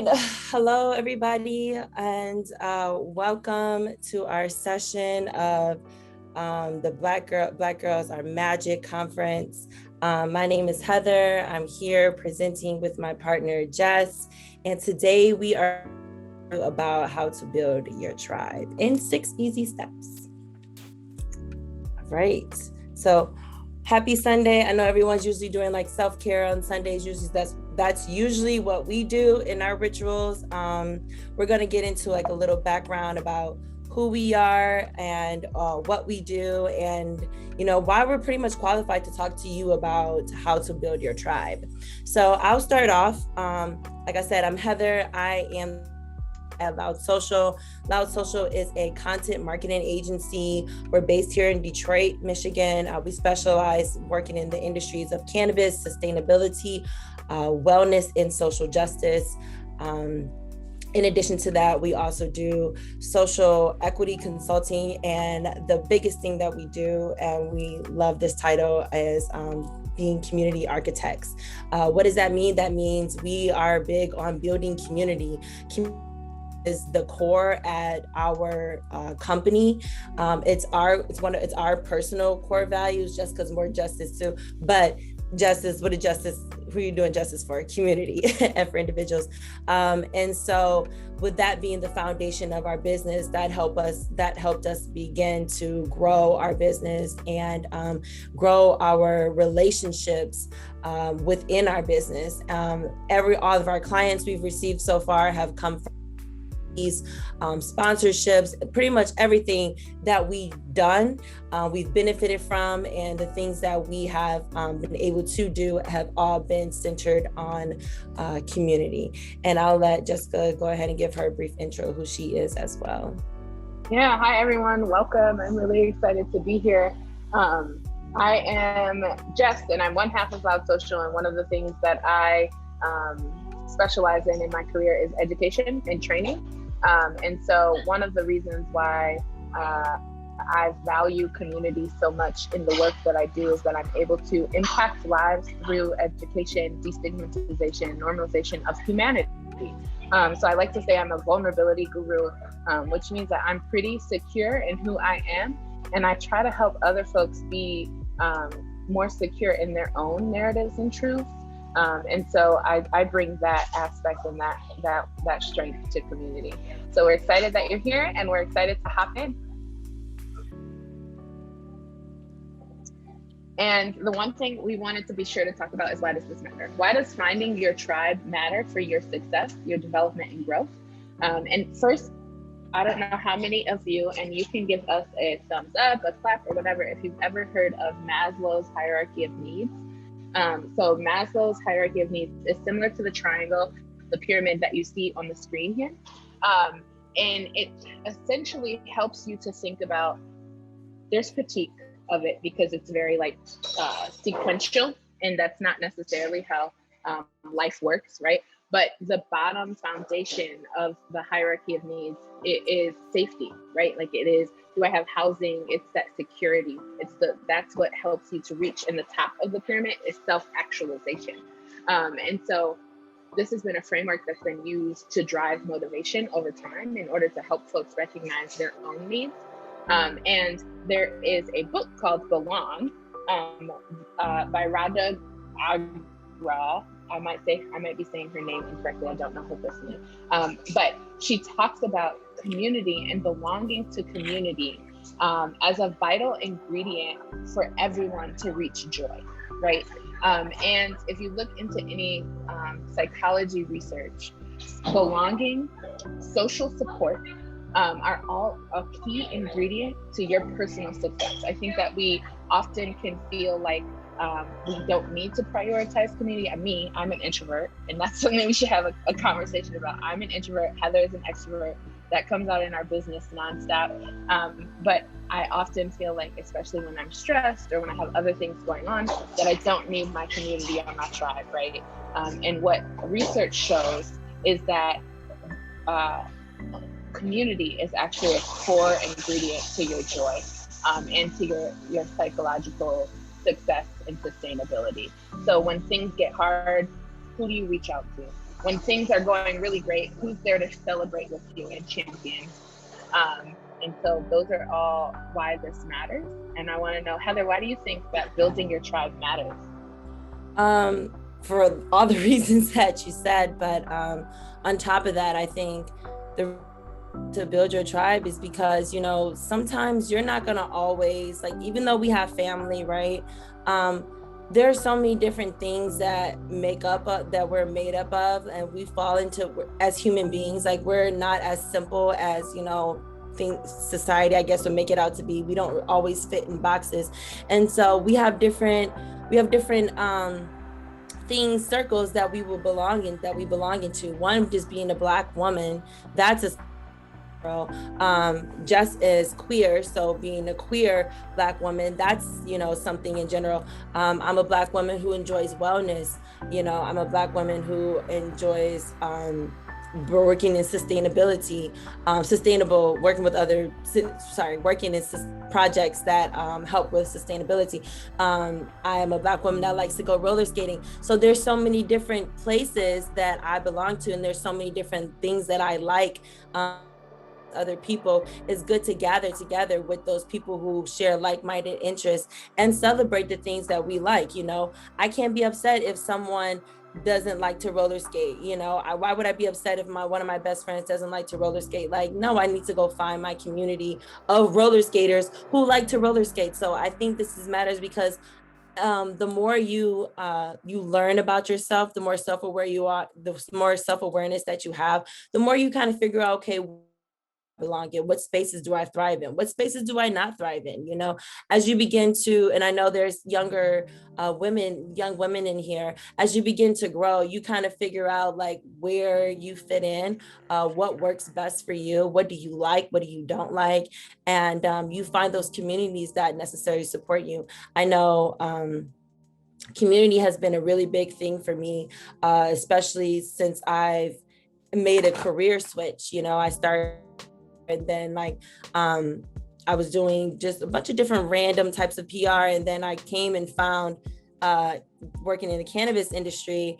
right. Hello, everybody, and welcome to our session of the Black Girls Are Magic Conference. My name is Heather. I'm here presenting with my partner, Jess, and today we are about how to build your tribe in 6 easy steps. All right. So happy Sunday. I know everyone's usually doing like self-care on Sundays. Usually that's usually what we do in our rituals. We're going to get into like a little background about who we are and what we do, and why we're pretty much qualified to talk to you about how to build your tribe. So I'll start off. Like I said, I'm Heather. I am at LOUD.social. LOUD.social is a content marketing agency. We're based here in Detroit, Michigan. We specialize working in the industries of cannabis, sustainability, wellness, and social justice. In addition to that, we also do social equity consulting. And the biggest thing that we do, and we love this title, is being community architects. What does that mean? That means we are big on building community. Is the core at our company. It's our personal core values, just because we're justice too, but justice, who are you doing justice for? Community and for individuals. And so with that being the foundation of our business, that helped us begin to grow our business and grow our relationships within our business. All of our clients we've received so far have come from these sponsorships. Pretty much everything that we've done, we've benefited from, and the things that we have been able to do have all been centered on community. And I'll let Jessica go ahead and give her a brief intro who she is as well. Yeah, hi everyone, welcome. I'm really excited to be here. I am Jess, and I'm one half of LOUD.social, and one of the things that I specialize in my career is education and training. And so one of the reasons why I value community so much in the work that I do is that I'm able to impact lives through education, destigmatization, normalization of humanity. So I like to say I'm a vulnerability guru, which means that I'm pretty secure in who I am, and I try to help other folks be more secure in their own narratives and truths. And so I bring that aspect and that strength to community. So we're excited that you're here, and we're excited to hop in. And the one thing we wanted to be sure to talk about is, why does this matter? Why does finding your tribe matter for your success, your development, and growth? And first, I don't know how many of you, and you can give us a thumbs up, a clap, or whatever, if you've ever heard of Maslow's hierarchy of needs. So Maslow's hierarchy of needs is similar to the triangle, the pyramid that you see on the screen here. And it essentially helps you to think about, there's critique of it because it's very sequential, and that's not necessarily how life works, right? But the bottom foundation of the hierarchy of needs, it is safety, right? Like it is, do I have housing? It's that security. That's what helps you to reach. In the top of the pyramid is self-actualization. And so this has been a framework that's been used to drive motivation over time in order to help folks recognize their own needs. And there is a book called Belong by Radha Agra. I might be saying her name incorrectly. I don't know her personally. But she talks about community and belonging to community as a vital ingredient for everyone to reach joy, right? And if you look into any psychology research, belonging, social support are all a key ingredient to your personal success. I think that we often can feel like we don't need to prioritize community. I'm an introvert, and that's something we should have a conversation about. I'm an introvert, Heather is an extrovert. That comes out in our business nonstop. But I often feel like, especially when I'm stressed or when I have other things going on, that I don't need my community or my tribe, right? And what research shows is that community is actually a core ingredient to your joy and to your psychological success and sustainability. So when things get hard, who do you reach out to? when things are going really great, who's there to celebrate with you and champion? And so those are all why this matters. And I want to know, Heather, why do you think that building your tribe matters? For all the reasons that you said, but on top of that, I think the reason to build your tribe is because, sometimes you're not gonna always, like, even though we have family, right? Um, there are so many different things that make up that we're made up of, and we fall into as human beings. Like, we're not as simple as, think society, I guess, would make it out to be. We don't always fit in boxes, and so we have different things, circles that we belong into. One, just being a Black woman, that's a circle in general. Just as queer, so being a queer Black woman, that's, something in general. I'm a Black woman who enjoys wellness. I'm a Black woman who enjoys working in sustainability, sustainable, working with other, sorry, working in projects that help with sustainability. I am a Black woman that likes to go roller skating. So there's so many different places that I belong to, and there's so many different things that I like. Along with other people, it's good to gather together with those people who share like-minded interests and celebrate the things that we like. I can't be upset if someone doesn't like to roller skate. Why would I be upset if one of my best friends doesn't like to roller skate? Like, no, I need to go find my community of roller skaters who like to roller skate. So I think matters because the more you learn about yourself, the more self-aware you are, the more self-awareness that you have, the more you kind of figure out, okay, what spaces do I belong in? What spaces do I thrive in? What spaces do I not thrive in? As you begin to, and I know there's young women in here, as you begin to grow, you kind of figure out like where you fit in, what works best for you, what do you like, what do you don't like, and you find those communities that necessarily support you. I know community has been a really big thing for me, especially since I've made a career switch. I started in PR, and then I was doing just a bunch of different random types of PR, and then I came and found uh, working in the cannabis industry,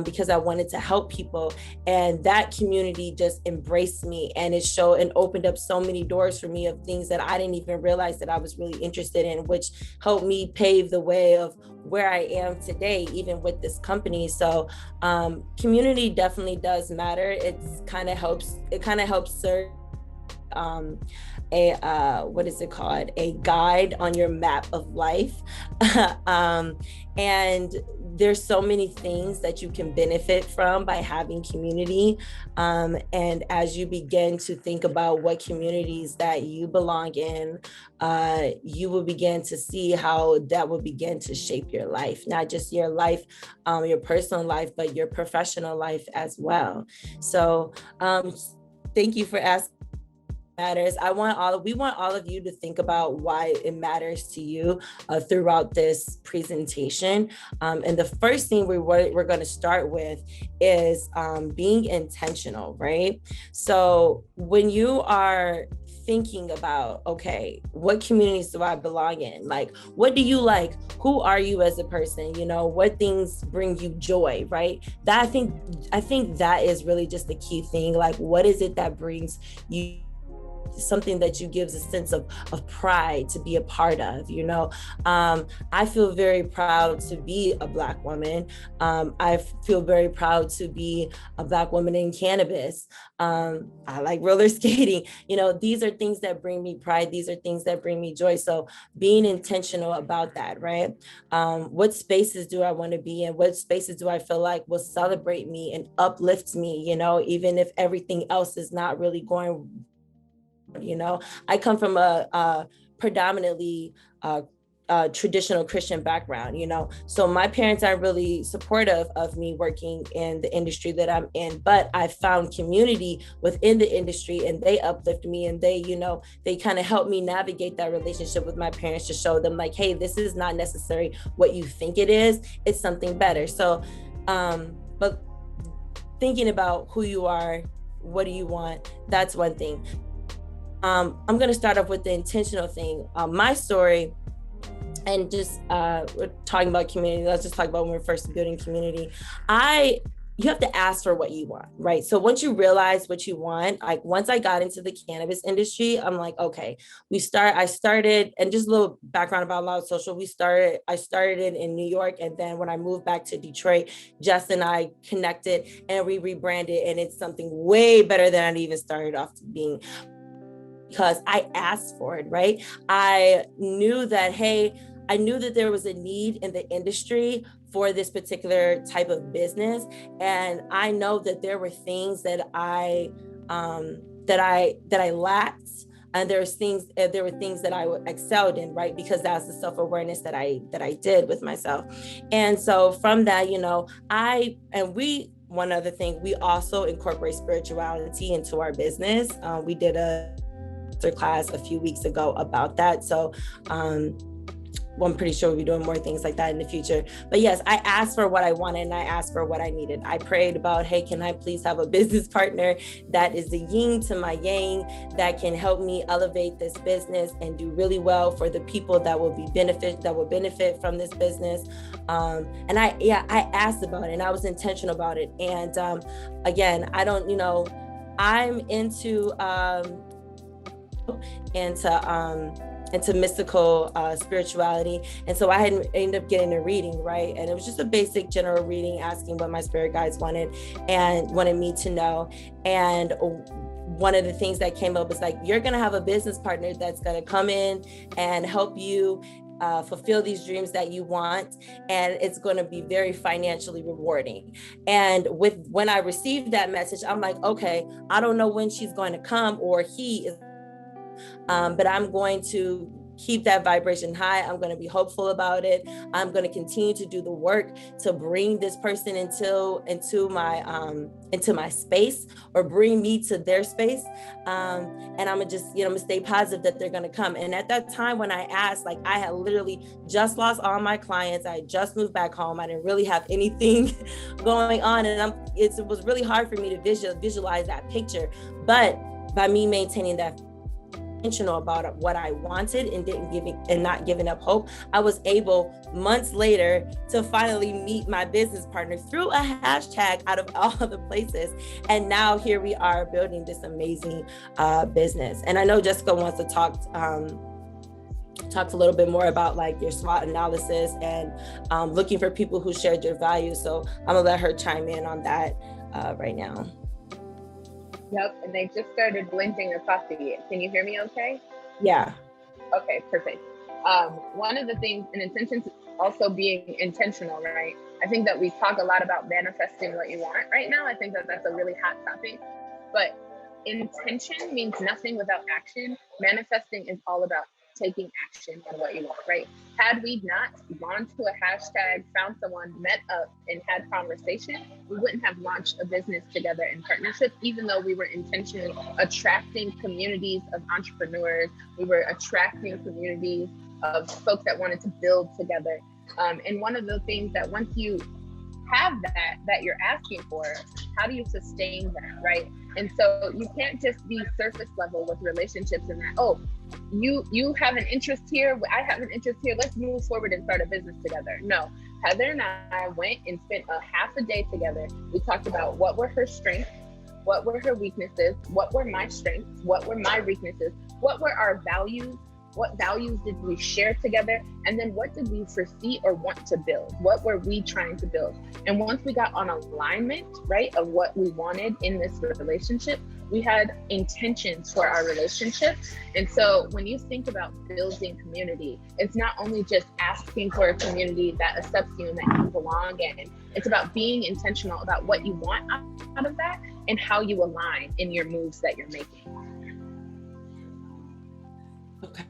because I wanted to help people, and that community just embraced me, and it showed and opened up so many doors for me of things that I didn't even realize that I was really interested in, which helped me pave the way of where I am today, even with this company. So community definitely does matter. It kind of helps serve as a what is it called, a guide on your map of life. um, and there's so many things that you can benefit from by having community. And as you begin to think about what communities that you belong in, you will begin to see how that will begin to shape your life, not just your life, your personal life, but your professional life as well. So thank you for asking why it matters. We want all of you to think about why it matters to you throughout this presentation. And the first thing we're going to start with is being intentional, right? So when you are thinking about, okay, what communities do I belong in? Like, what do you like? Who are you as a person? What things bring you joy, right? I think that is really just the key thing. Like, what is it that brings you something that you gives a sense of pride to be a part of? I feel very proud to be a Black woman. I feel very proud to be a Black woman in cannabis. I like roller skating. These are things that bring me pride. These are things that bring me joy. So being intentional about that, right? What spaces do I want to be in? What spaces do I feel like will celebrate me and uplift me, even if everything else is not really going around. I come from a predominantly traditional Christian background, so my parents aren't really supportive of me working in the industry that I'm in, but I found community within the industry, and they uplift me, and they kind of help me navigate that relationship with my parents to show them like, hey, this is not necessarily what you think it is. It's something better. So, but thinking about who you are, what do you want? That's one thing. So I'm going to start off with the intentional thing. My story, and just we're talking about community. Let's just talk about when we're first building community. I you have to ask for what you want, right? So once you realize what you want, like once I got into the cannabis industry, I'm like, okay, I started, and just a little background about LOUD.social. I started it in New York. And then when I moved back to Detroit, Jess and I connected and we rebranded, and it's something way better than I'd even started off being, because I asked for it, right? I knew that, I knew that there was a need in the industry for this particular type of business. And I know that there were things that I lacked. And there were things that I excelled in, right? Because that's the self-awareness that I did with myself. And so from that, one other thing, we also incorporate spirituality into our business. We did a class a few weeks ago about that. So well, I'm pretty sure we'll be doing more things like that in the future. But yes, I asked for what I wanted and I asked for what I needed. I prayed about, hey, can I please have a business partner that is the yin to my yang, that can help me elevate this business and do really well for the people that will benefit from this business. And I asked about it, and I was intentional about it. And again, I'm into mystical spirituality. And so I had ended up getting a reading, right? And it was just a basic general reading asking what my spirit guides wanted me to know. And one of the things that came up was like, you're going to have a business partner that's going to come in and help you fulfill these dreams that you want, and it's going to be very financially rewarding. And when I received that message, I'm like, okay, I don't know when she's going to come or he is, but I'm going to keep that vibration high. I'm going to be hopeful about it. I'm going to continue to do the work to bring this person into my space, or bring me to their space. And I'm gonna just, stay positive that they're going to come. And at that time when I asked, like, I had literally just lost all my clients. I just moved back home. I didn't really have anything going on. And it was really hard for me to visualize that picture. But by me maintaining that intentional about what I wanted and not giving up hope, I was able months later to finally meet my business partner through a hashtag out of all the places. And now here we are building this amazing business. And I know Jessica wants to talk a little bit more about like your SWOT analysis and looking for people who shared your values. So I'm gonna let her chime in on that right now. Yep, and they just started blending a coffee. Can you hear me okay? Yeah. Okay, perfect. One of the things, and intentions also being intentional, right? I think that we talk a lot about manifesting what you want right now. I think that that's a really hot topic, but intention means nothing without action. Manifesting is all about taking action on what you want, right? Had we not gone to a hashtag, found someone, met up, and had conversation, we wouldn't have launched a business together in partnership, even though we were intentionally attracting communities of entrepreneurs. We were attracting communities of folks that wanted to build together. And one of the things that once you have that you're asking for, how do you sustain that, right? And so you can't just be surface level with relationships and that, oh, you have an interest here, I have an interest here, let's move forward and start a business together. No, Heather and I went and spent a half a day together. We talked about what were her strengths, what were her weaknesses, what were my strengths, what were my weaknesses, what were our values, what values did we share together? And then what did we foresee or want to build? What were we trying to build? And once we got on alignment, right, of what we wanted in this relationship, we had intentions for our relationship. And so when you think about building community, it's not only just asking for a community that accepts you and that you belong in. It's about being intentional about what you want out of that and how you align in your moves that you're making. Okay.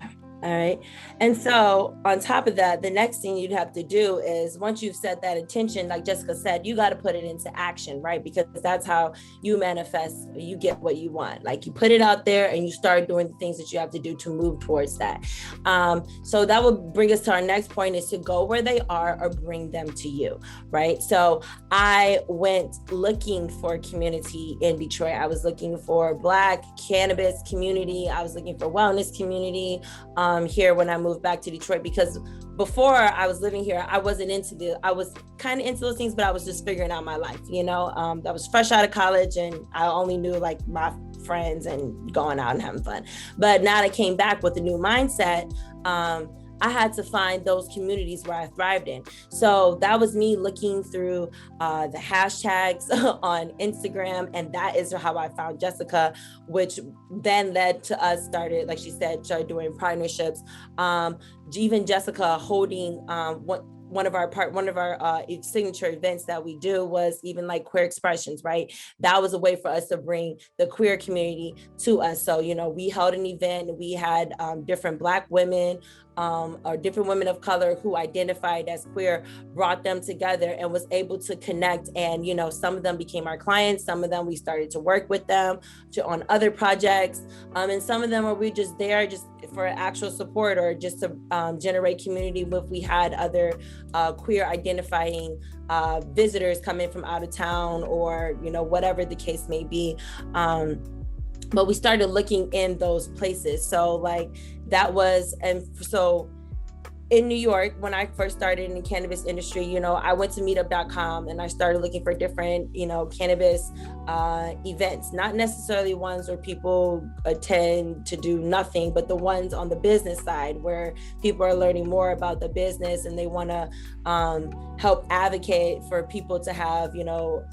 All right. And so on top of that, the next thing you'd have to do is, once you've set that intention, like Jessica said, you got to put it into action, right? Because that's how you manifest, you get what you want. Like you put it out there and you start doing the things that you have to do to move towards that. So that will bring us to our next point, is to go where they are or bring them to you, right? So I went looking for community in Detroit. I was looking for Black cannabis community. I was looking for wellness community. here when I moved back to Detroit, because before I was living here, I was kind of into those things, but I was just figuring out my life, I was fresh out of college and I only knew like my friends and going out and having fun. But now that I came back with a new mindset, I had to find those communities where I thrived in. So that was me looking through the hashtags on Instagram. And that is how I found Jessica, which then led to us started, like she said, started doing partnerships. Even Jessica holding one of our signature events that we do was even like queer expressions, right? That was a way for us to bring the queer community to us. So, we held an event, we had different Black women, or different women of color who identified as queer, brought them together and was able to connect. And, some of them became our clients. Some of them we started to work with them on other projects. And some of them were we just there just for actual support or just to generate community if we had other queer identifying visitors come in from out of town or, whatever the case may be. But we started looking in those places. So like that was, and so in New York, when I first started in the cannabis industry, I went to meetup.com and I started looking for different, cannabis events, not necessarily ones where people attend to do nothing, but the ones on the business side where people are learning more about the business and they want to help advocate for people to have,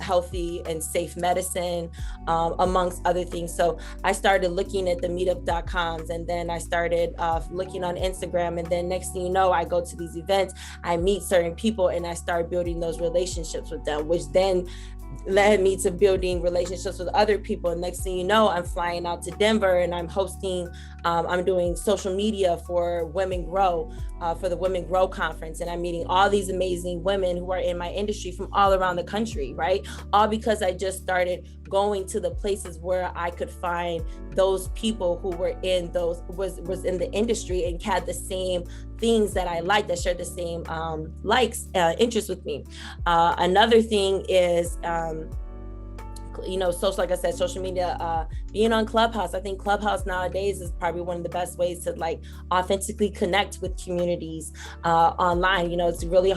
healthy and safe medicine, amongst other things. So I started looking at the meetup.coms and then I started looking on Instagram, and then next thing you know, I go to these events, I meet certain people and I start building those relationships with them, which then led me to building relationships with other people. And next thing you know, I'm flying out to Denver and I'm hosting, I'm doing social media for Women Grow, for the Women Grow conference. And I'm meeting all these amazing women who are in my industry from all around the country, right? All because I just started going to the places where I could find those people who were in was in the industry and had the same things that I like, that shared the same interests with me. Another thing is, social, like I said, social media, being on Clubhouse. I think Clubhouse nowadays is probably one of the best ways to like authentically connect with communities online. It's really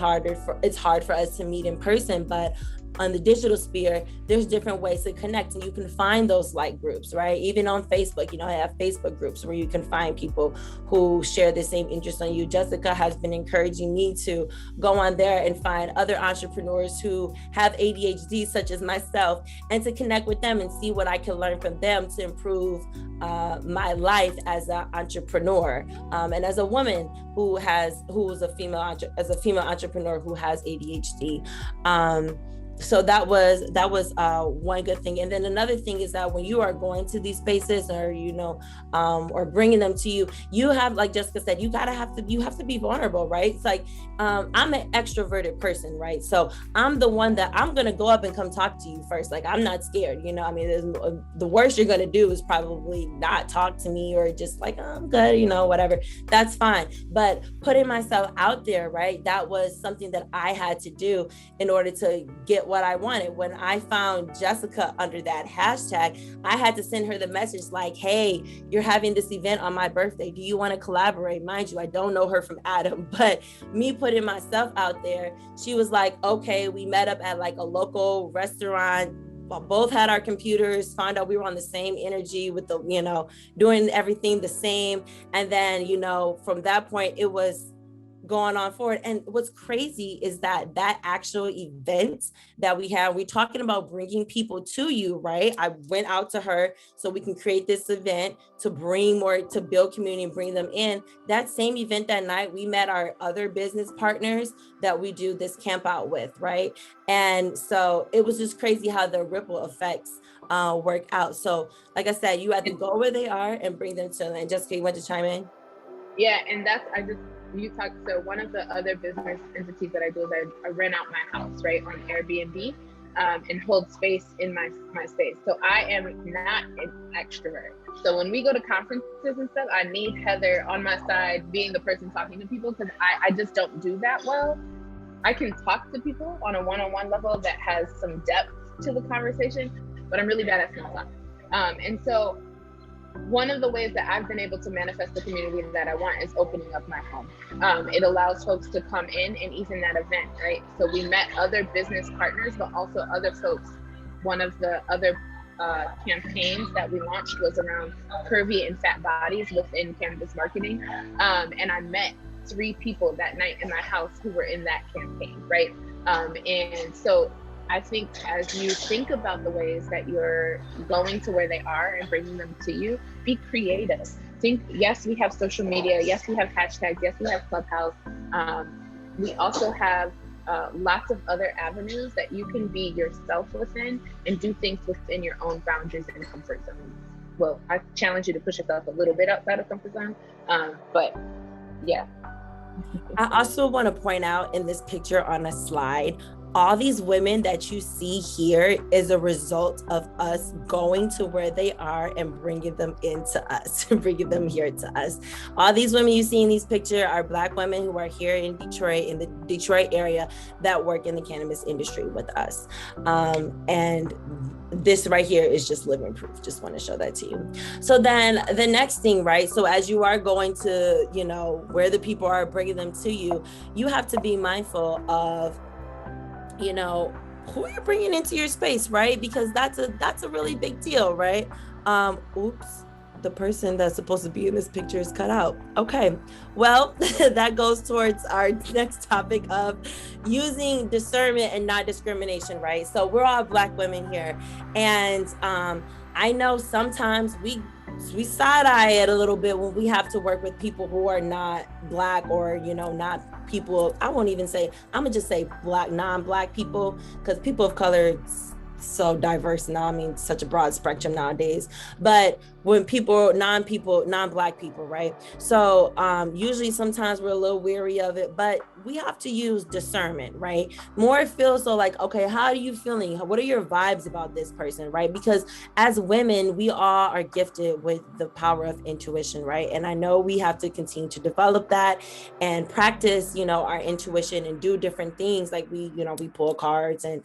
it's hard for us to meet in person, but on the digital sphere, there's different ways to connect, and you can find those like groups, right? Even on Facebook, I have Facebook groups where you can find people who share the same interests on you. Jessica has been encouraging me to go on there and find other entrepreneurs who have ADHD, such as myself, and to connect with them and see what I can learn from them to improve my life as an entrepreneur, and as a woman who is a female entrepreneur who has ADHD. So that was one good thing. And then another thing is that when you are going to these spaces or or bringing them to you, you have, like Jessica said, you have to be vulnerable, right? It's like I'm an extroverted person, right? So I'm the one that I'm gonna go up and come talk to you first. Like I'm not scared, the worst you're gonna do is probably not talk to me or just like, oh, I'm good, whatever. That's fine. But putting myself out there, right? That was something that I had to do in order to get what I wanted. When I found Jessica under that hashtag, I had to send her the message like, hey, you're having this event on my birthday. Do you want to collaborate? Mind you, I don't know her from Adam, but me putting myself out there, she was like, okay. We met up at like a local restaurant, both had our computers, found out we were on the same energy with the, doing everything the same. And then, from that point, it was going on forward. And what's crazy is that actual event that we're talking about bringing people to you, right? I went out to her so we can create this event to bring more, to build community and bring them in. That same event that night, we met our other business partners that we do this camp out with, right? And so it was just crazy how the ripple effects work out. So like I said, you have to go where they are and bring them to them. And Jessica, you want to chime in? Yeah, and so one of the other business entities that I do is I rent out my house, right, on Airbnb, and hold space in my space. So I am not an extrovert. So when we go to conferences and stuff, I need Heather on my side, being the person talking to people, because I just don't do that well. I can talk to people on a one-on-one level that has some depth to the conversation, but I'm really bad at small talk. And so one of the ways that I've been able to manifest the community that I want is opening up my home. It allows folks to come in, and even that event, right? So we met other business partners, but also other folks. One of the other campaigns that we launched was around curvy and fat bodies within cannabis marketing. And I met 3 people that night in my house who were in that campaign, right? And so I think as you think about the ways that you're going to where they are and bringing them to you, be creative. Think, yes, we have social media. Yes, we have hashtags. Yes, we have Clubhouse. We also have lots of other avenues that you can be yourself within and do things within your own boundaries and comfort zones. Well, I challenge you to push yourself a little bit outside of comfort zone. But yeah. I also want to point out in this picture on a slide, all these women that you see here is a result of us going to where they are and bringing them into us, bringing them here to us. All these women you see in these pictures are Black women who are here in Detroit, in the Detroit area, that work in the cannabis industry with us. And this right here is just living proof. Just want to show that to you. So then the next thing, right? So as you are going to, where the people are bringing them to you, you have to be mindful of, who you're bringing into your space, right? Because that's a really big deal, right? Oops, the person that's supposed to be in this picture is cut out. Okay, well, that goes towards our next topic of using discernment and not discrimination, right? So we're all Black women here, and I know sometimes we side eye it a little bit when we have to work with people who are not Black, or not people. I won't even say, I'm gonna just say Black, non-Black people, because people of color, so diverse now. I mean, such a broad spectrum nowadays. But when non-Black people, right? So usually sometimes we're a little weary of it, but we have to use discernment, right? More it feels so like, okay, how are you feeling? What are your vibes about this person, right? Because as women, we all are gifted with the power of intuition, right? And I know we have to continue to develop that and practice, our intuition and do different things. Like we pull cards, and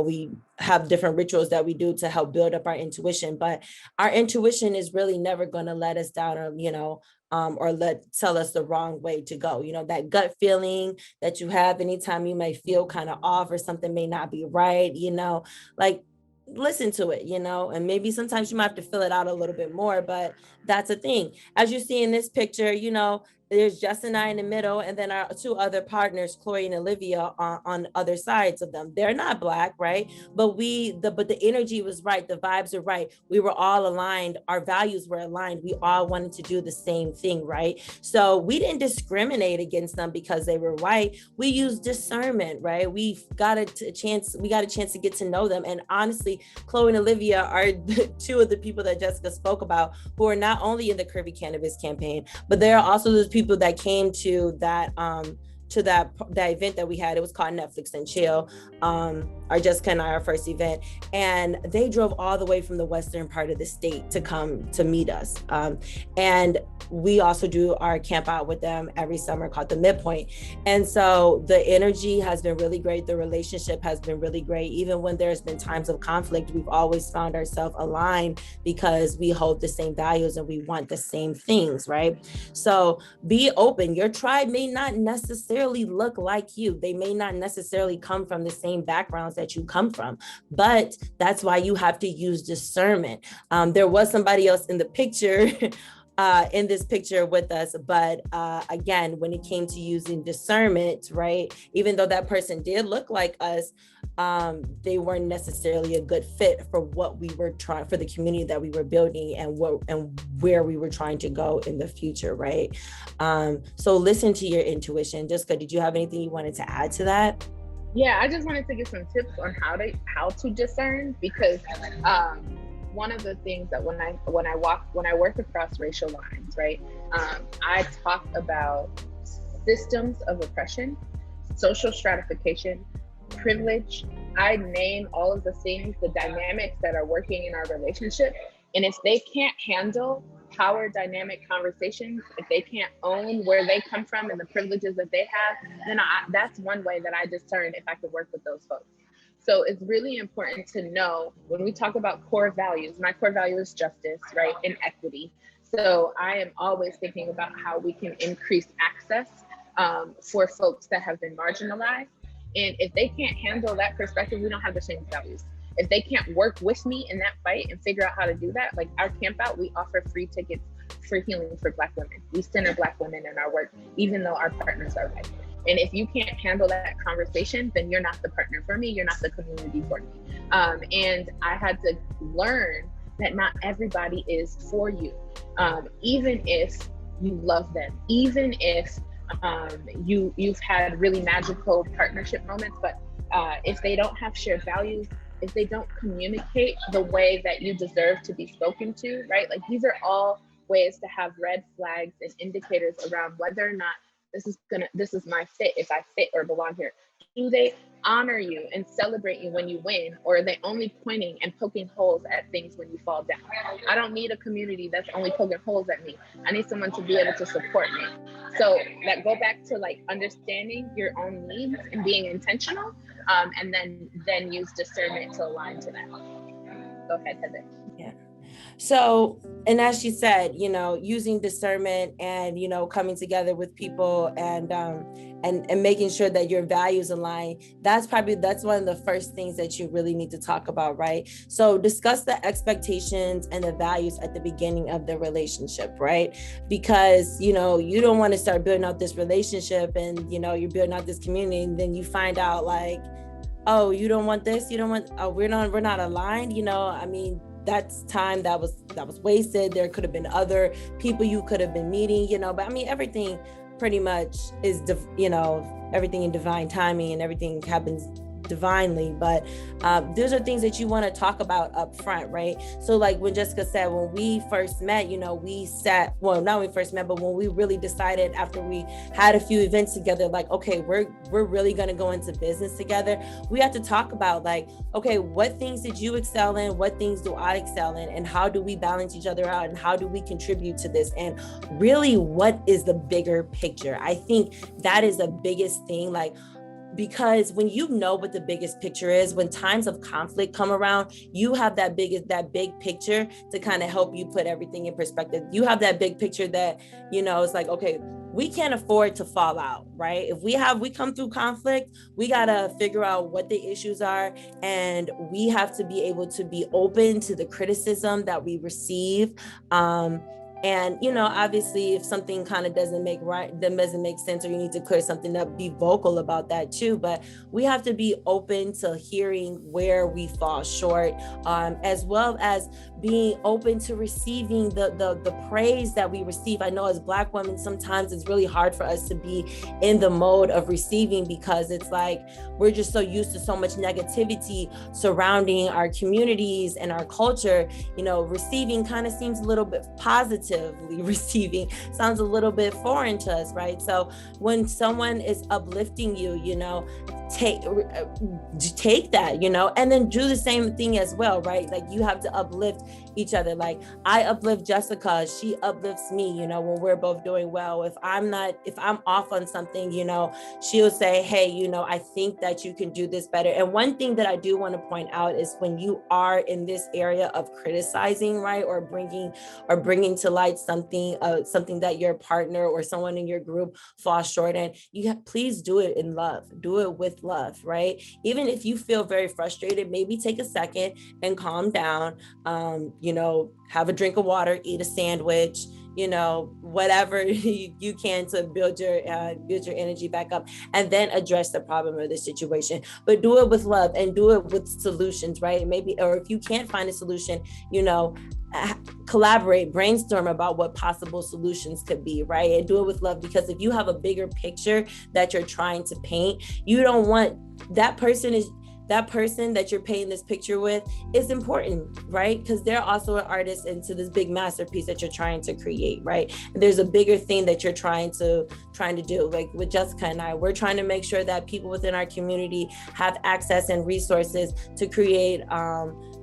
we have different rituals that we do to help build up our intuition. But our intuition is really never going to let us down, or tell us the wrong way to go. That gut feeling that you have anytime you may feel kind of off or something may not be right, like listen to it, and maybe sometimes you might have to fill it out a little bit more, but that's a thing. As you see in this picture, there's Justin and I in the middle, and then our 2 other partners, Chloe and Olivia, on other sides of them. They're not Black, right? But the energy was right. The vibes are right. We were all aligned. Our values were aligned. We all wanted to do the same thing, right? So we didn't discriminate against them because they were white. We used discernment, right? We got a chance to get to know them. And honestly, Chloe and Olivia are 2 of the people that Jessica spoke about, who are not only in the Curvy Cannabis campaign, but there are also those people that came to that event that we had. It was called Netflix and Chill. Our Jessica and I, our first event, and they drove all the way from the western part of the state to come to meet us. And we also do our camp out with them every summer called the Midpoint. And so the energy has been really great. The relationship has been really great. Even when there's been times of conflict, we've always found ourselves aligned because we hold the same values and we want the same things, right? So be open. Your tribe may not necessarily look like you. They may not necessarily come from the same backgrounds that you come from, but that's why you have to use discernment. There was somebody else in the picture in this picture with us, but again, when it came to using discernment, right, even though that person did look like us, they weren't necessarily a good fit for what we were trying, for the community that we were building, and where we were trying to go in the future, right? So listen to your intuition. Jessica, did you have anything you wanted to add to that? Yeah, I just wanted to give some tips on how to discern, because one of the things that when I work across racial lines, right, I talk about systems of oppression, social stratification, privilege. I name all of the things, the dynamics that are working in our relationship, and if they can't handle power dynamic conversations, if they can't own where they come from and the privileges that they have, then that's one way that I discern if I could work with those folks. So it's really important to know when we talk about core values, my core value is justice, right? And equity. So I am always thinking about how we can increase access for folks that have been marginalized. And if they can't handle that perspective, we don't have the same values. If they can't work with me in that fight and figure out how to do that, like our camp out, we offer free tickets for healing for Black women. We center Black women in our work, even though our partners are white. And if you can't handle that conversation, then you're not the partner for me. You're not the community for me. And I had to learn that not everybody is for you, even if you love them, even if you've had really magical partnership moments. But if they don't have shared values, if they don't communicate the way that you deserve to be spoken to, right? Like these are all ways to have red flags and indicators around whether or not this is my fit, if I fit or belong here. Do they honor you and celebrate you when you win, or are they only pointing and poking holes at things when you fall down? I don't need a community that's only poking holes at me. I need someone to be able to support me. So that go back to like understanding your own needs and being intentional, and then use discernment to align to that. Go ahead, Heather. Yeah. So, and as she said, using discernment and, coming together with people and making sure that your values align, that's one of the first things that you really need to talk about, right? So discuss the expectations and the values at the beginning of the relationship, right? Because, you don't want to start building out this relationship and, you're building out this community and then you find out like, oh, you don't want this, we're not aligned, that's time that was wasted. There could have been other people you could have been meeting, but everything pretty much is, everything in divine timing and everything happens divinely. But those are things that you want to talk about up front, right? So like when Jessica said, when we first met, we sat, well, not when we first met, but when we really decided after we had a few events together, like, okay, we're really going to go into business together. We have to talk about like, okay, what things did you excel in? What things do I excel in? And how do we balance each other out? And how do we contribute to this? And really, what is the bigger picture? I think that is the biggest thing. Like, because when you know what the biggest picture is, when times of conflict come around, you have that big picture to kind of help you put everything in perspective. You have that big picture that, it's like, okay, we can't afford to fall out, right? If we come through conflict, we got to figure out what the issues are. And we have to be able to be open to the criticism that we receive. And, obviously, if something kind of doesn't make sense, or you need to clear something up, be vocal about that too. But we have to be open to hearing where we fall short, as well as being open to receiving the praise that we receive. I know as Black women, sometimes it's really hard for us to be in the mode of receiving, because it's like we're just so used to so much negativity surrounding our communities and our culture. Receiving kind of seems a little bit positively receiving sounds a little bit foreign to us, right? So when someone is uplifting you, take that, and then do the same thing as well, right? Like you have to uplift each other. Like I uplift Jessica, she uplifts me, when we're both doing well. If I'm off on something, she'll say, hey, I think that you can do this better. And one thing that I do want to point out is when you are in this area of criticizing, right, or bringing to light something that your partner or someone in your group falls short in, please do it in love, do it with love, right? Even if you feel very frustrated, maybe take a second and calm down, have a drink of water, eat a sandwich, whatever you can to build your energy back up, and then address the problem or the situation. But do it with love and do it with solutions, right? Maybe, or if you can't find a solution, collaborate, brainstorm about what possible solutions could be, right? And do it with love, because if you have a bigger picture that you're trying to paint, you don't want that person that you're painting this picture with is important, right? Because they're also an artist into this big masterpiece that you're trying to create, right? And there's a bigger thing that you're trying to do. Like with Jessica and I, we're trying to make sure that people within our community have access and resources to create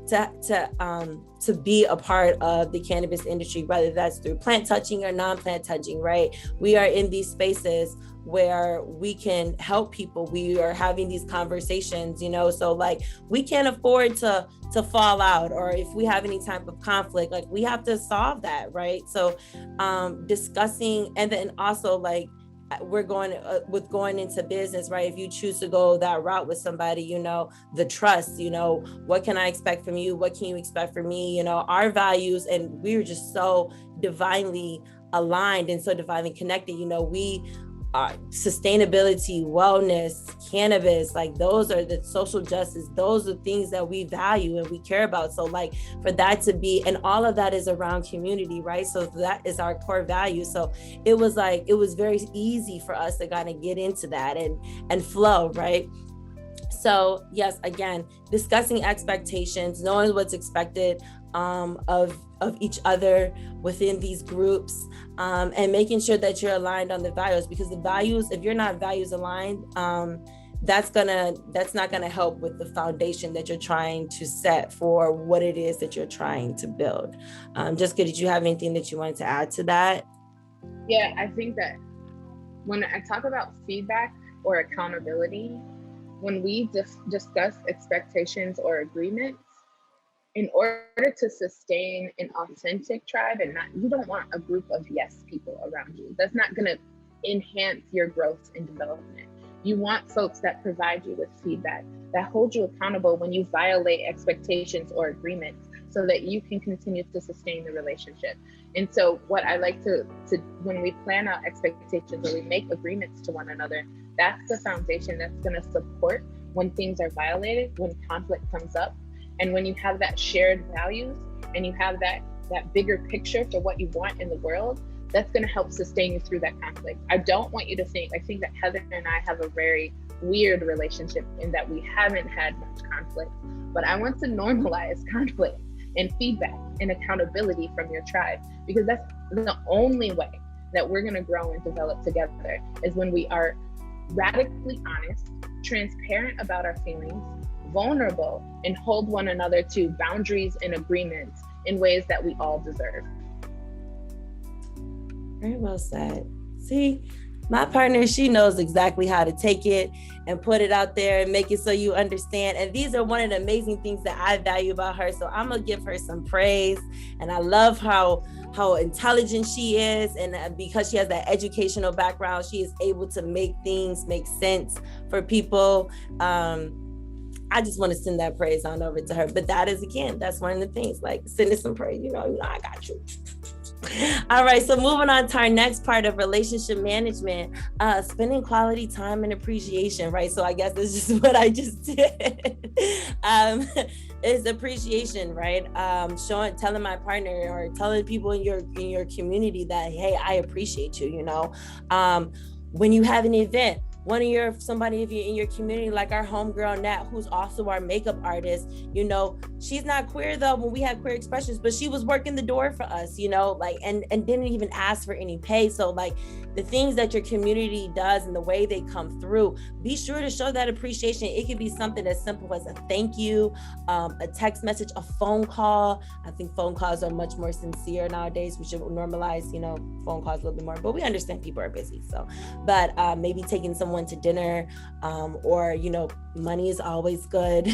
to be a part of the cannabis industry, whether that's through plant touching or non-plant touching, right? We are in these spaces where we can help people. We are having these conversations, so like we can't afford to fall out, or if we have any type of conflict, like we have to solve that, right? So discussing, and then also like we're going into business, right? If you choose to go that route with somebody, the trust, what can I expect from you? What can you expect from me? Our values, and we're just so divinely aligned and so divinely connected. We sustainability, wellness, cannabis, like those are the social justice, those are things that we value and we care about. So like for that to be, and all of that is around community, right? So that is our core value. So it was very easy for us to kind of get into that and flow, right? So yes, again, discussing expectations, knowing what's expected of each other within these groups, and making sure that you're aligned on the values, because the values, if you're not values aligned, that's not gonna help with the foundation that you're trying to set for what it is that you're trying to build. Jessica, did you have anything that you wanted to add to that? Yeah, I think that when I talk about feedback or accountability, when we discuss expectations or agreements, in order to sustain an authentic tribe, and you don't want a group of yes people around you. That's not going to enhance your growth and development. You want folks that provide you with feedback, that hold you accountable when you violate expectations or agreements, so that you can continue to sustain the relationship. And so what I like to when we plan out expectations or we make agreements to one another, that's the foundation that's going to support when things are violated, when conflict comes up. And when you have that shared values and you have that bigger picture for what you want in the world, that's going to help sustain you through that conflict. I don't want you to think, I think that Heather and I have a very weird relationship in that we haven't had much conflict, but I want to normalize conflict and feedback and accountability from your tribe, because that's the only way that we're going to grow and develop together, is when we are radically honest, transparent about our feelings, vulnerable, and hold one another to boundaries and agreements in ways that we all deserve. Very well said. See, my partner, she knows exactly how to take it and put it out there and make it so you understand. And these are one of the amazing things that I value about her. So I'm gonna give her some praise. And I love how intelligent she is. And because she has that educational background, she is able to make things make sense for people. I just want to send that praise on over to her. But that is, again, that's one of the things, like sending some praise, I got you. All right, so moving on to our next part of relationship management, spending quality time and appreciation, right? So I guess this is just what I just did. Is appreciation, right? Telling my partner or telling people in your community that, hey, I appreciate you, when you have an event, somebody in your community, like our homegirl Nat, who's also our makeup artist, she's not queer though when we had queer expressions, but she was working the door for us, and didn't even ask for any pay. So like the things that your community does and the way they come through, be sure to show that appreciation. It could be something as simple as a thank you, a text message, a phone call. I think phone calls are much more sincere nowadays. We should normalize, phone calls a little bit more, but we understand people are busy. So, but maybe taking someone to dinner, or money is always good.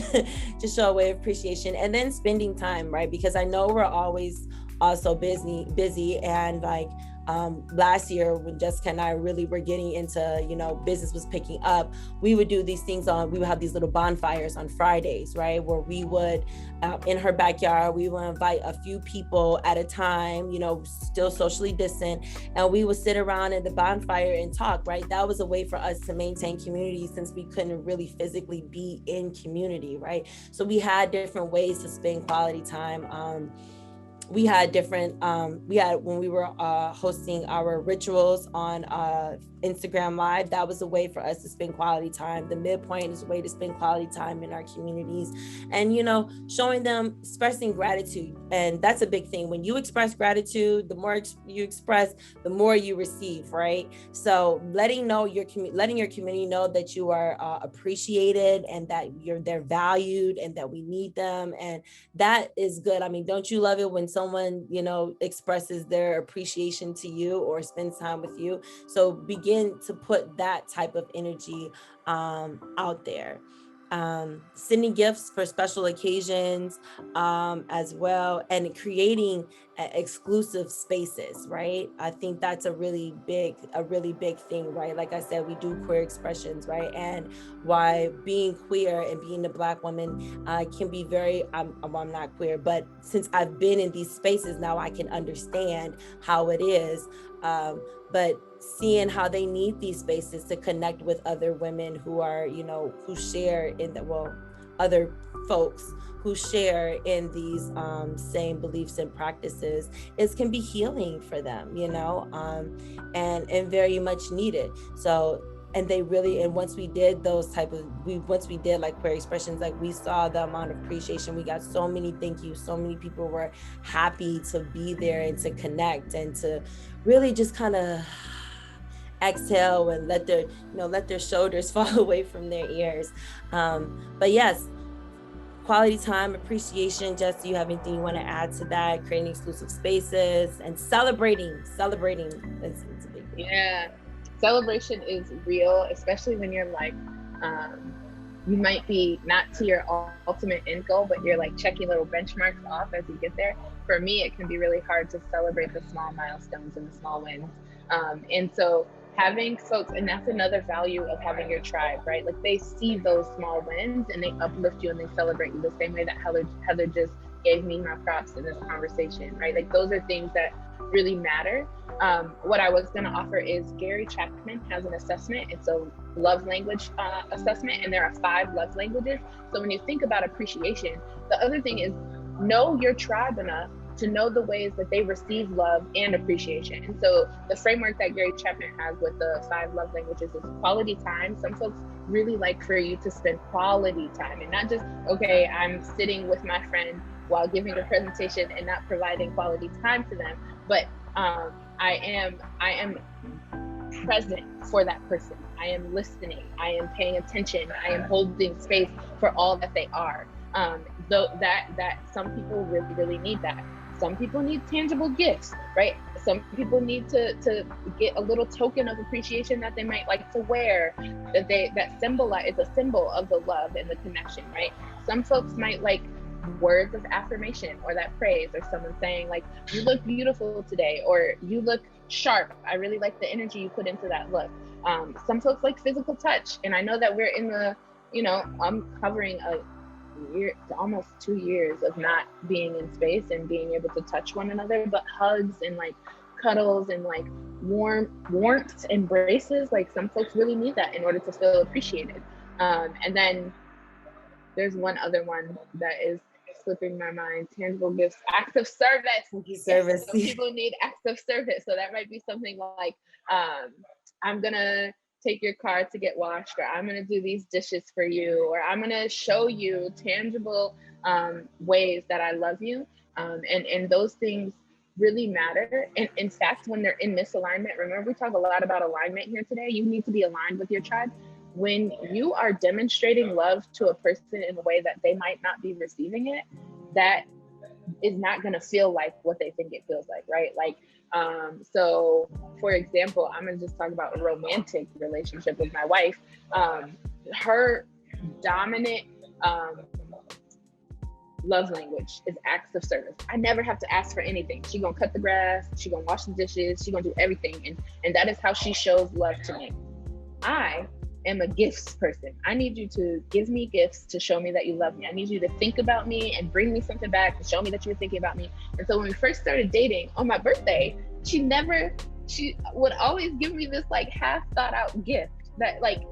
Just show a way of appreciation, and then spending time, right? Because I know we're always also busy, and like last year when Jessica and I really were getting into, business was picking up, we would do these things we would have these little bonfires on Fridays, right? Where we would, in her backyard, we would invite a few people at a time, still socially distant, and we would sit around at the bonfire and talk, right? That was a way for us to maintain community since we couldn't really physically be in community, right? So we had different ways to spend quality time. we had different we had, when we were hosting our rituals on Instagram Live, that was a way for us to spend quality time. The midpoint is a way to spend quality time in our communities, and showing them, expressing gratitude. And that's a big thing. When you express gratitude, the more you express, the more you receive, right? So letting your community know that you are appreciated, and that they're valued, and that we need them, and that is good. I mean, don't you love it when someone expresses their appreciation to you or spends time with you? So begin to put that type of energy out there. Sending gifts for special occasions as well, and creating exclusive spaces, right? I think that's a really big thing, right? Like I said, we do queer expressions, right? And why being queer and being a Black woman can be very, I'm not queer, but since I've been in these spaces now, I can understand how it is. But seeing how they need these spaces to connect with other women who are, who share in other folks who share in these same beliefs and practices, it can be healing for them, and very much needed. So, and they really, and once we did once we did like queer expressions, like we saw the amount of appreciation. We got so many thank yous. So many people were happy to be there and to connect and to really just kind of exhale and let their shoulders fall away from their ears. But yes, quality time, appreciation. Jess, do you have anything you want to add to that? Creating exclusive spaces and celebrating. It's a big thing. Yeah, celebration is real, especially when you're like, you might be not to your ultimate end goal, but you're like checking little benchmarks off as you get there. For me, it can be really hard to celebrate the small milestones and the small wins. And so having folks, and that's another value of having your tribe, right? Like they see those small wins and they uplift you and they celebrate you the same way that Heather just gave me my props in this conversation, right? Like those are things that really matter. What I was going to offer is Gary Chapman has an assessment. It's a love language assessment, and there are 5 love languages. So when you think about appreciation, the other thing is know your tribe enough to know the ways that they receive love and appreciation. And so the framework that Gary Chapman has with the 5 love languages is quality time. Some folks really like for you to spend quality time and not just, okay, I'm sitting with my friend while giving a presentation and not providing quality time to them, but I am present for that person. I am listening. I am paying attention. I am holding space for all that they are. Though that some people really, really need that. Some people need tangible gifts, right? Some people need to get a little token of appreciation that they might like to wear, that symbolize, is a symbol of the love and the connection, right? Some folks might like words of affirmation or that praise, or someone saying like, you look beautiful today, or you look sharp. I really like the energy you put into that look. Some folks like physical touch. And I know that we're in the, I'm covering a year, almost 2 years of not being in space and being able to touch one another, but hugs and like cuddles and like warmth, embraces, like some folks really need that in order to feel appreciated. And then there's one other one that is slipping my mind. Tangible gifts, acts of service. Service. Yes, people need acts of service. So that might be something like, I'm gonna take your car to get washed, or I'm gonna do these dishes for you, or I'm gonna show you tangible ways that I love you. And those things really matter. And in fact, when they're in misalignment, remember we talk a lot about alignment here today. You need to be aligned with your tribe. When you are demonstrating love to a person in a way that they might not be receiving it, that is not going to feel like what they think it feels like, right? Like, so for example, I'm going to just talk about a romantic relationship with my wife. Her dominant love language is acts of service. I never have to ask for anything. She gonna cut the grass, she gonna wash the dishes, she gonna do everything. And that is how she shows love to me. I am a gifts person. I need you to give me gifts to show me that you love me. I need you to think about me and bring me something back to show me that you're thinking about me. And so when we first started dating, on my birthday, she would always give me this like half thought out gift that like,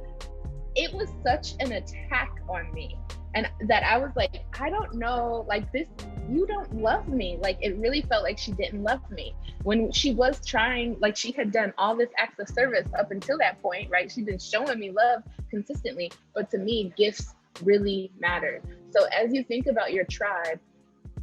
it was such an attack on me And that I was like, I don't know, like this, you don't love me. Like it really felt like she didn't love me when she was trying, like she had done all this acts of service up until that point, right? She'd been showing me love consistently, but to me, gifts really matter. So as you think about your tribe,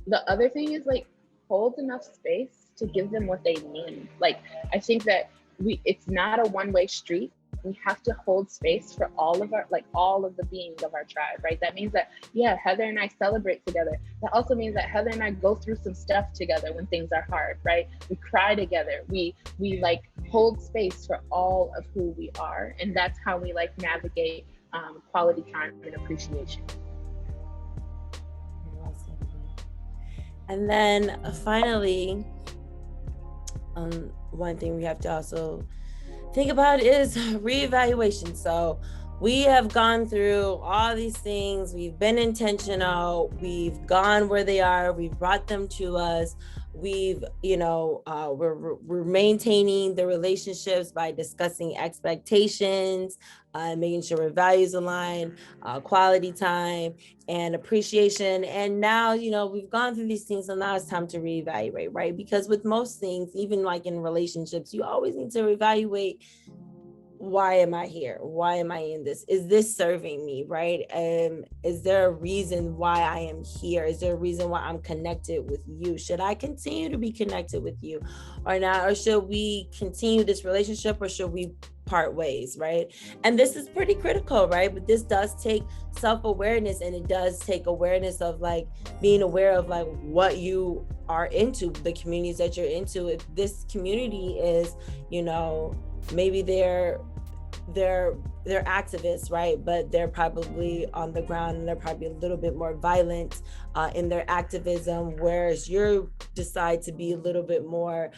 the other thing is like hold enough space to give them what they need. Like I think that it's not a one-way street. We have to hold space for all of our, like all of the beings of our tribe, right? That means that, yeah, Heather and I celebrate together. That also means that Heather and I go through some stuff together when things are hard, right? We cry together. We like hold space for all of who we are, and that's how we like navigate quality time and appreciation. And then finally, one thing we have to also think about is reevaluation. So we have gone through all these things. We've been intentional. We've gone where they are. We've brought them to us. We've, we're maintaining the relationships by discussing expectations, making sure our values align, quality time and appreciation. And now, we've gone through these things, so now it's time to reevaluate, right? Because with most things, even like in relationships, you always need to reevaluate, why am I here? Why am I in this? Is this serving me, right? Is there a reason why I am here? Is there a reason why I'm connected with you? Should I continue to be connected with you or not? Or should we continue this relationship, or should we part ways, right? And this is pretty critical, right? But this does take self-awareness, and it does take awareness of like being aware of like what you are into, the communities that you're into. If this community is, maybe they're activists, right? But they're probably on the ground, and they're probably a little bit more violent in their activism, whereas you decide to be a little bit more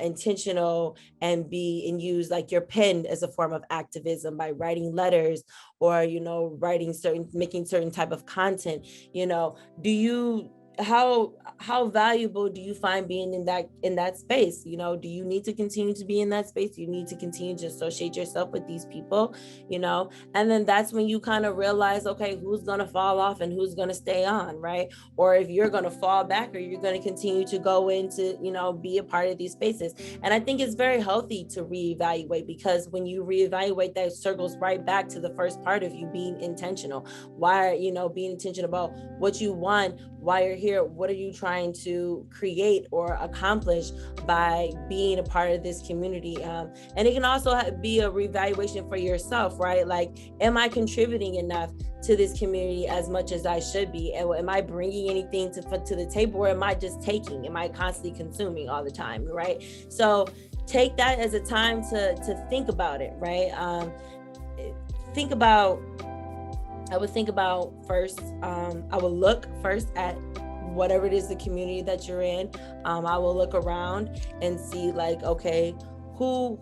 intentional and use like your pen as a form of activism by writing letters, or making certain type of content. Do you how valuable do you find being in that space? Do you need to continue to be in that space? Do you need to continue to associate yourself with these people? And then that's when you kind of realize, okay, who's going to fall off and who's going to stay on, right? Or if you're going to fall back, or you're going to continue to go into, be a part of these spaces. And I think it's very healthy to reevaluate, because when you reevaluate, that circles right back to the first part of you being intentional. Why, being intentional about what you want, why you're here, what are you trying to create or accomplish by being a part of this community. And it can also be a reevaluation for yourself, right? Like, am I contributing enough to this community as much as I should be? And am I bringing anything to the table, or am I just taking? Am I constantly consuming all the time, right? So take that as a time to think about it, right? I would think about first, I would look first at whatever it is, the community that you're in. I will look around and see like, okay, who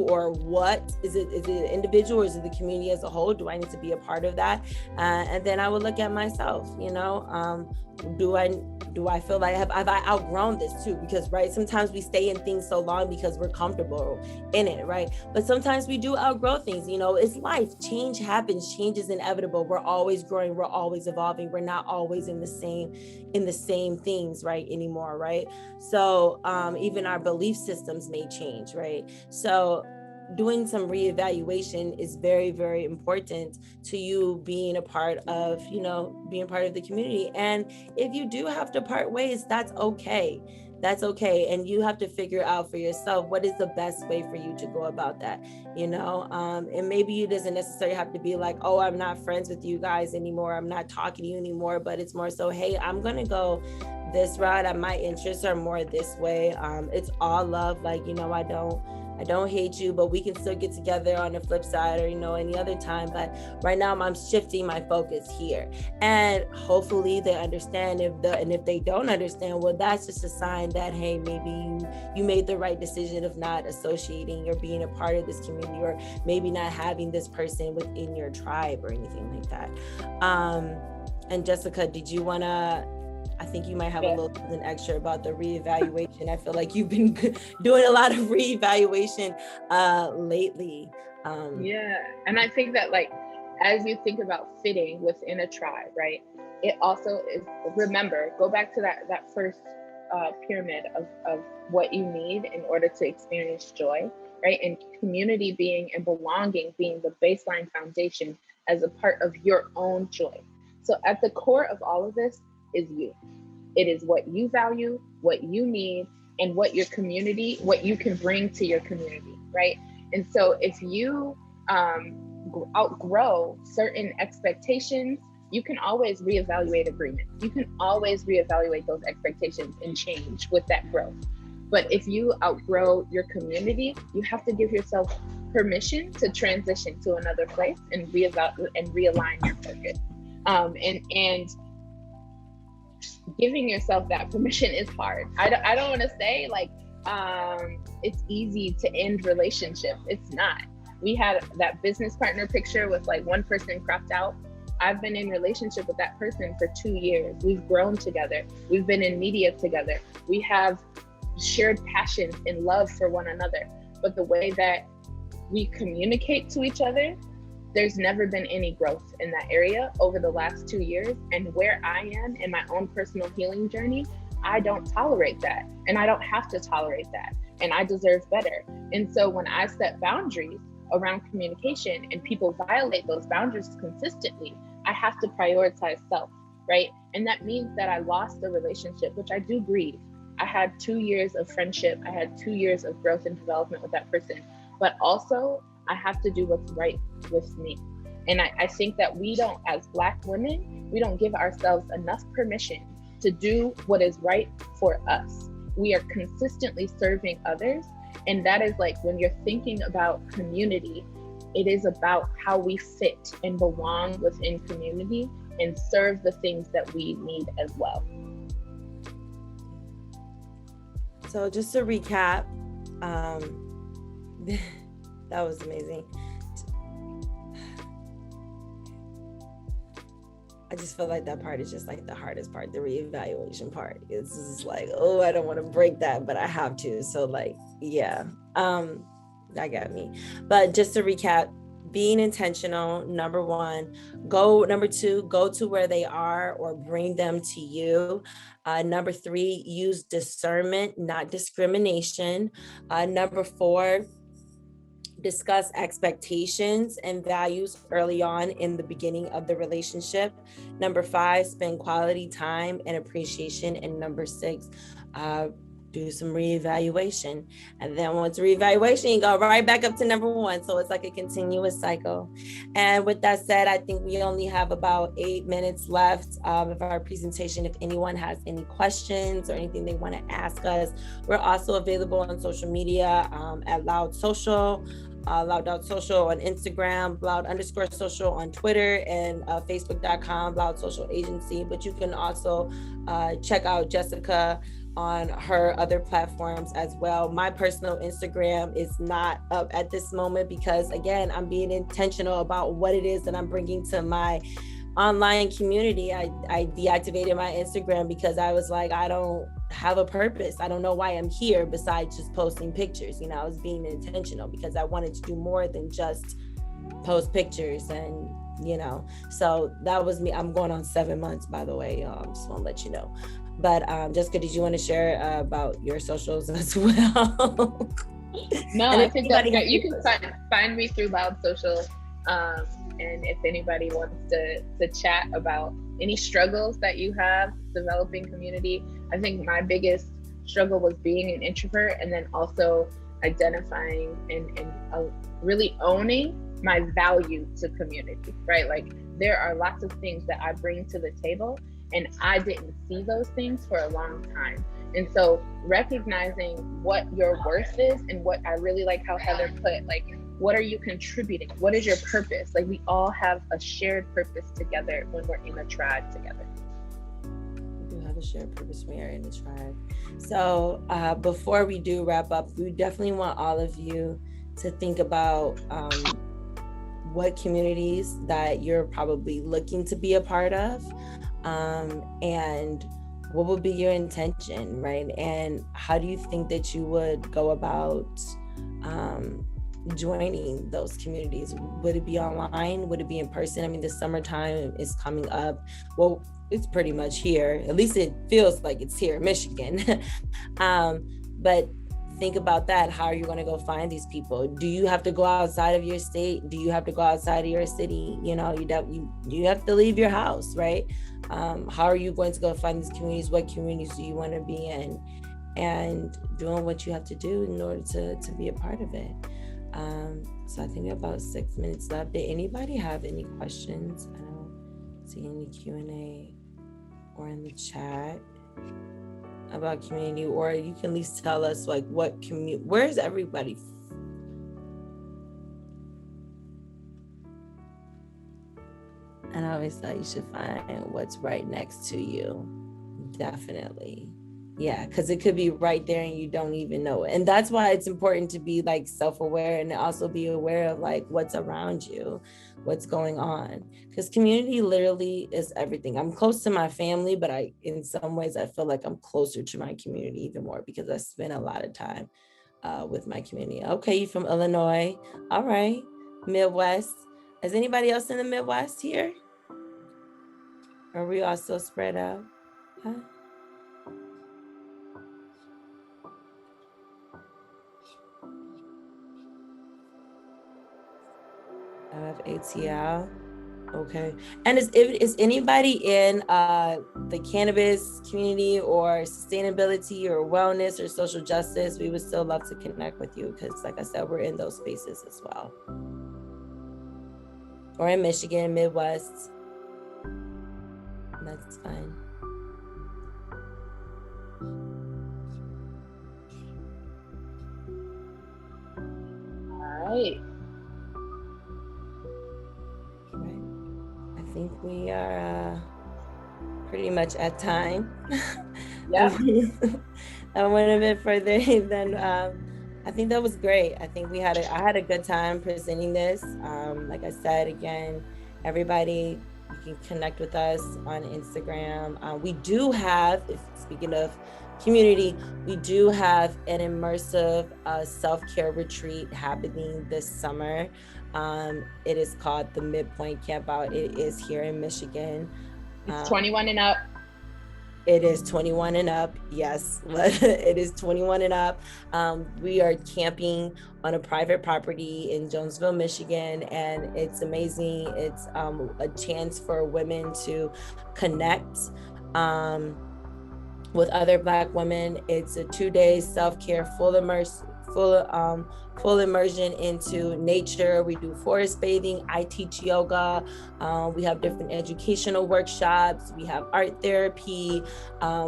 or what is it? Is it an individual, or is it the community as a whole? Do I need to be a part of that? And then I would look at myself, do I feel like have I outgrown this too? Because, right, sometimes we stay in things so long because we're comfortable in it, right? But sometimes we do outgrow things. It's life. Change happens. Change is inevitable. We're always growing. We're always evolving. We're not always in the same things, right, anymore, right? So even our belief systems may change, right? So doing some reevaluation is very, very important to you being a part of, being part of the community. And if you do have to part ways, that's okay. That's okay. And you have to figure out for yourself, what is the best way for you to go about that, and maybe it doesn't necessarily have to be like, oh, I'm not friends with you guys anymore, I'm not talking to you anymore, but it's more so, hey, I'm going to go this route. My interests are more this way. It's all love. Like, I don't hate you, but we can still get together on the flip side, or, any other time. But right now I'm shifting my focus here. And hopefully they understand. If they don't understand, well, that's just a sign that, hey, maybe you made the right decision of not associating or being a part of this community, or maybe not having this person within your tribe or anything like that. And Jessica, did you want to, I think you might have a little something extra about the reevaluation. I feel like you've been doing a lot of reevaluation lately. Yeah, and I think that like as you think about fitting within a tribe, right? It also is, remember, go back to that first pyramid of what you need in order to experience joy, right? And community being and belonging being the baseline foundation as a part of your own joy. So at the core of all of this is you. It is what you value, what you need, and what you can bring to your community, right? And so if you outgrow certain expectations, you can always reevaluate agreements. You can always reevaluate those expectations and change with that growth. But if you outgrow your community, you have to give yourself permission to transition to another place and reevaluate and realign your focus. And giving yourself that permission is hard. I don't want to say like it's easy to end relationships. It's not. We had that business partner picture with like one person cropped out. I've been in relationship with that person for 2 years. We've grown together. We've been in media together. We have shared passions and love for one another. But the way that we communicate to each other, there's never been any growth in that area over the last 2 years. And where I am in my own personal healing journey, I don't tolerate that. And I don't have to tolerate that. And I deserve better. And so when I set boundaries around communication and people violate those boundaries consistently, I have to prioritize self, right? And that means that I lost the relationship, which I do grieve. I had 2 years of friendship. I had 2 years of growth and development with that person. But also, I have to do what's right with me. And I think that we don't, as Black women, we don't give ourselves enough permission to do what is right for us. We are consistently serving others. And that is like, when you're thinking about community, it is about how we fit and belong within community and serve the things that we need as well. So just to recap, that was amazing. I just feel like that part is just like the hardest part, the reevaluation part. It's just like, oh, I don't want to break that, but I have to. So like, yeah, that got me. But just to recap, being intentional, number one. Number two, go to where they are or bring them to you. Number three, use discernment, not discrimination. Number four, discuss expectations and values early on in the beginning of the relationship. Number five, spend quality time and appreciation. And number six, do some reevaluation. And then once reevaluation, you go right back up to number one. So it's like a continuous cycle. And with that said, I think we only have about 8 minutes left of our presentation. If anyone has any questions or anything they want to ask us, we're also available on social media at LOUD.social. LOUD.social on Instagram, LOUD_social on Twitter, and Facebook.com, LOUD social agency. But you can also check out Jessica on her other platforms as well. My personal Instagram is not up at this moment because, again, I'm being intentional about what it is that I'm bringing to my online community. I deactivated my Instagram because I was like, I don't have a purpose. I don't know why I'm here besides just posting pictures. You know, I was being intentional because I wanted to do more than just post pictures. And, you know, so that was me. I'm going on 7 months, by the way. Just want to let you know. But Jessica, did you want to share about your socials as well? No, I think that's great. You can find me through LOUD.social. And if anybody wants to chat about any struggles that you have developing community, I think my biggest struggle was being an introvert, and then also identifying and really owning my value to community, right? Like, there are lots of things that I bring to the table, and I didn't see those things for a long time. And so recognizing what your worth is, and what I really like how Heather put, like, what are you contributing? What is your purpose? Like, we all have a shared purpose together when we're in a tribe together. We do have a shared purpose when we are in a tribe. So before we do wrap up, we definitely want all of you to think about what communities that you're probably looking to be a part of, and what would be your intention, right? And how do you think that you would go about joining those communities? Would it be online? Would it be in person? I mean, the summertime is coming up. Well, it's pretty much here. At least it feels like it's here in Michigan. But think about that. How are you going to go find these people? Do you have to go outside of your state? Do you have to go outside of your city? You have to leave your house, right? How are you going to go find these communities? What communities do you want to be in? And doing what you have to do in order to be a part of it. So I think we have about 6 minutes left. Did anybody have any questions? I don't see any Q&A or in the chat about community, or you can at least tell us like what community, where's everybody? And I always thought you should find what's right next to you. Definitely. Yeah, because it could be right there and you don't even know it. And that's why it's important to be like self-aware and also be aware of like what's around you, what's going on. Because community literally is everything. I'm close to my family, but in some ways I feel like I'm closer to my community even more because I spend a lot of time with my community. Okay, you from Illinois. All right. Midwest. Is anybody else in the Midwest here? Or are we also spread out? Huh? I have ATL. Okay. And is anybody in the cannabis community or sustainability or wellness or social justice? We would still love to connect with you because, like I said, we're in those spaces as well. Or in Michigan, Midwest. That's fine. All right. Right. I think we are pretty much at time. Yep. I went a bit further than I think that was great. I think I had a good time presenting this. Like I said, again, everybody, you can connect with us on Instagram. We do have, if speaking of community, we do have an immersive self-care retreat happening this summer. It is called the Midpoint Campout. It is here in Michigan. It's 21 and up. It is 21 and up. Yes, it is 21 and up. We are camping on a private property in Jonesville, Michigan, and it's amazing. It's a chance for women to connect with other Black women. It's a 2 day self-care, full immersion into nature. We do forest bathing. I teach yoga. We have different educational workshops. We have art therapy.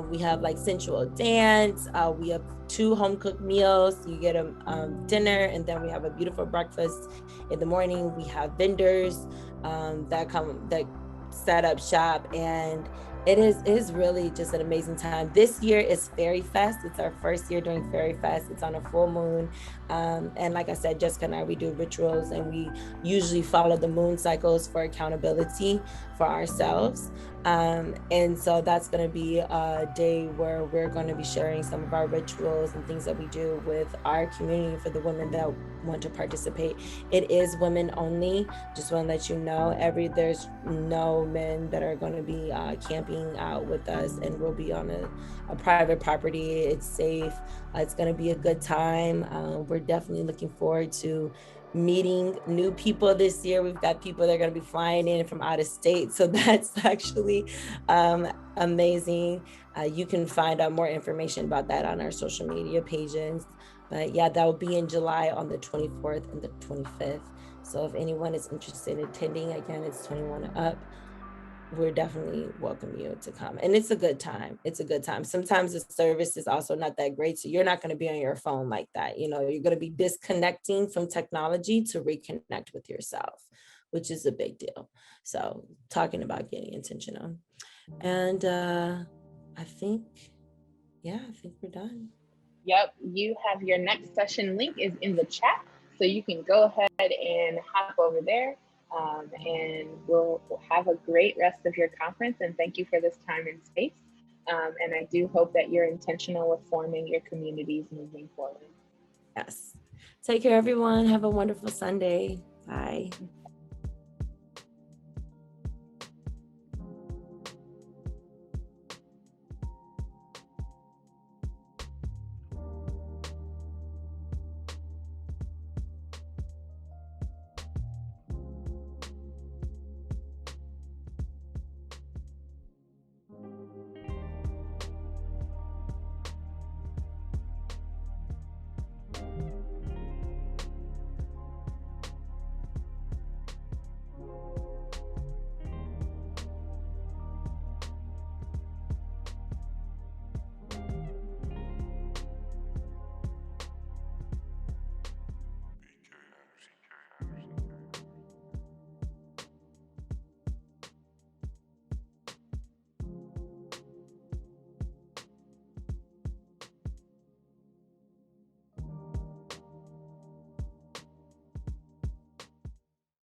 We have like sensual dance. We have 2 home cooked meals. You get a dinner, and then we have a beautiful breakfast in the morning. We have vendors that set up shop, and it is really just an amazing time. This year is Fairy Fest. It's our first year doing Fairy Fest. It's on a full moon. And like I said, Jessica and I, we do rituals, and we usually follow the moon cycles for accountability for ourselves. And so that's going to be a day where we're going to be sharing some of our rituals and things that we do with our community for the women that want to participate. It is women only. Just want to let you know, there's no men that are going to be camping out with us, and we'll be on a private property. It's safe. It's going to be a good time. We're definitely looking forward to meeting new people this year. We've got people that are going to be flying in from out of state, so that's actually amazing. You can find out more information about that on our social media pages. But yeah, that will be in July on the 24th and the 25th. So if anyone is interested in attending, again, it's 21 and up. We're definitely welcome you to come. And it's a good time. It's a good time. Sometimes the service is also not that great. So you're not going to be on your phone like that. You're going to be disconnecting from technology to reconnect with yourself, which is a big deal. So talking about getting intentional. And I think we're done. Yep. You have your next session link is in the chat. So you can go ahead and hop over there. And we'll have a great rest of your conference. And thank you for this time and space. And I do hope that you're intentional with forming your communities moving forward. Yes. Take care, everyone. Have a wonderful Sunday. Bye.